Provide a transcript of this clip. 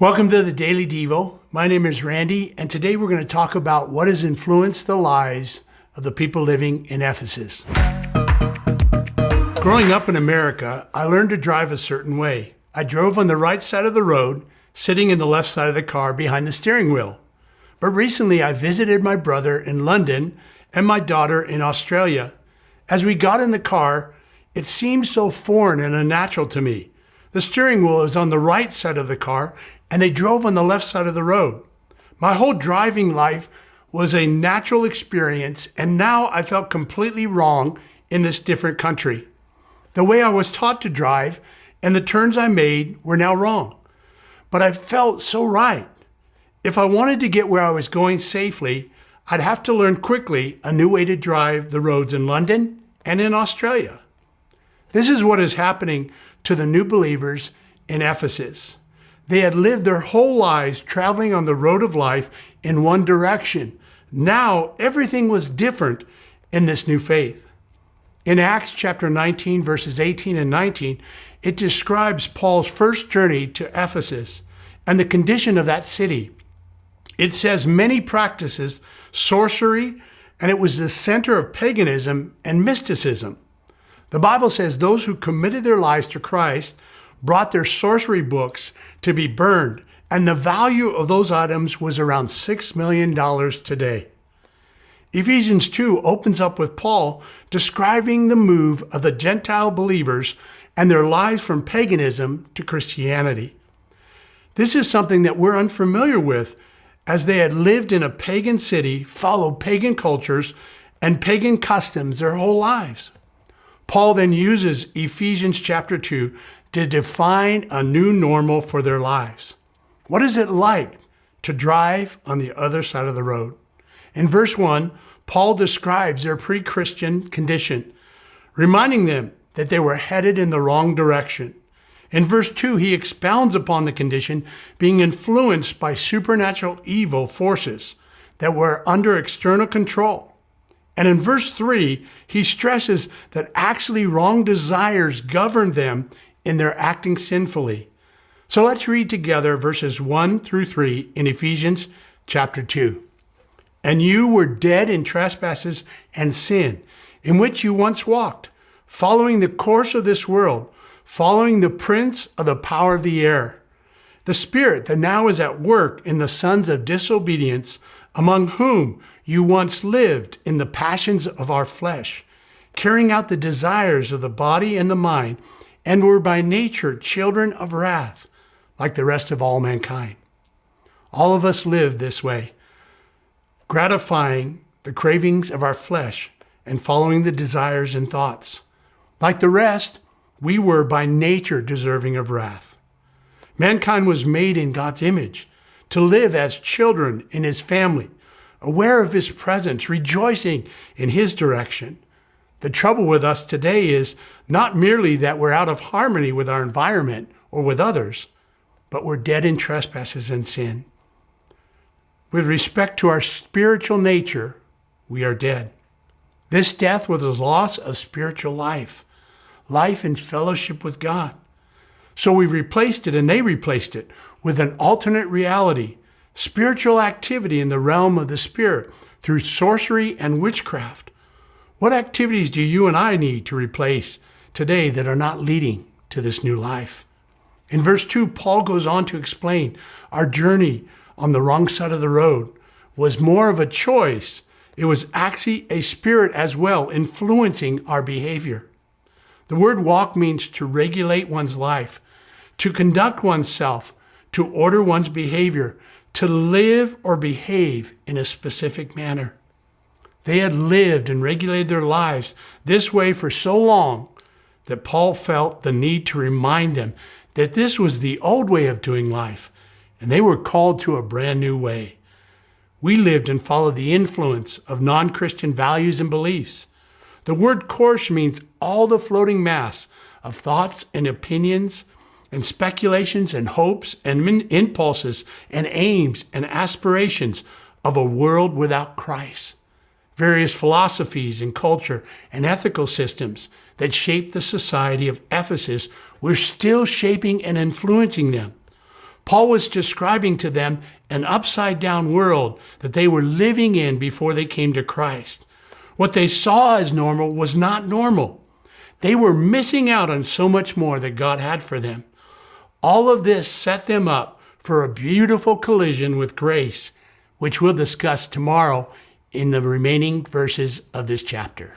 Welcome to the Daily Devo. My name is Randy, and today we're going to talk about what has influenced the lives of the people living in Ephesus. Growing up in America, I learned to drive a certain way. I drove on the right side of the road, sitting in the left side of the car behind the steering wheel. But recently I visited my brother in London and my daughter in Australia. As we got in the car, it seemed so foreign and unnatural to me. The steering wheel was on the right side of the car, and they drove on the left side of the road. My whole driving life was a natural experience, and now I felt completely wrong in this different country. The way I was taught to drive and the turns I made were now wrong. But I felt so right. If I wanted to get where I was going safely, I'd have to learn quickly a new way to drive the roads in London and in Australia. This is what is happening to the new believers in Ephesus. They had lived their whole lives traveling on the road of life in one direction. Now everything was different in this new faith. In Acts chapter 19, verses 18 and 19, it describes Paul's first journey to Ephesus and the condition of that city. It says many practices sorcery, and it was the center of paganism and mysticism. The Bible says those who committed their lives to Christ brought their sorcery books to be burned, and the value of those items was around $6 million today. Ephesians 2 opens up with Paul describing the move of the Gentile believers and their lives from paganism to Christianity. This is something that we're unfamiliar with, as they had lived in a pagan city, followed pagan cultures and pagan customs their whole lives. Paul then uses Ephesians chapter 2 to define a new normal for their lives. What is it like to drive on the other side of the road? In verse 1, Paul describes their pre-Christian condition, reminding them that they were headed in the wrong direction. In verse 2, he expounds upon the condition being influenced by supernatural evil forces that were under external control. And in verse 3, he stresses that actually wrong desires governed them in their acting sinfully. So let's read together verses 1 through 3 in Ephesians chapter 2. And you were dead in trespasses and sin, in which you once walked, following the course of this world, following the prince of the power of the air, the spirit that now is at work in the sons of disobedience, among whom you once lived in the passions of our flesh, carrying out the desires of the body and the mind, and were by nature children of wrath, like the rest of all mankind. All of us live this way, gratifying the cravings of our flesh and following the desires and thoughts. Like the rest, we were by nature deserving of wrath. Mankind was made in God's image to live as children in his family, aware of his presence, rejoicing in his direction. The trouble with us today is not merely that we're out of harmony with our environment or with others, but we're dead in trespasses and sin. With respect to our spiritual nature, we are dead. This death was the loss of spiritual life in fellowship with God. So we replaced it, and they replaced it, with an alternate reality, spiritual activity in the realm of the spirit through sorcery and witchcraft. What activities do you and I need to replace today that are not leading to this new life? In verse 2, Paul goes on to explain our journey on the wrong side of the road was more of a choice. It was actually a spirit as well influencing our behavior. The word walk means to regulate one's life, to conduct oneself, to order one's behavior, to live or behave in a specific manner. They had lived and regulated their lives this way for so long that Paul felt the need to remind them that this was the old way of doing life, and they were called to a brand new way. We lived and followed the influence of non-Christian values and beliefs. The word course means all the floating mass of thoughts and opinions and speculations and hopes and impulses and aims and aspirations of a world without Christ. Various philosophies and culture and ethical systems that shaped the society of Ephesus were still shaping and influencing them. Paul was describing to them an upside-down world that they were living in before they came to Christ. What they saw as normal was not normal. They were missing out on so much more that God had for them. All of this set them up for a beautiful collision with grace, which we'll discuss tomorrow in the remaining verses of this chapter.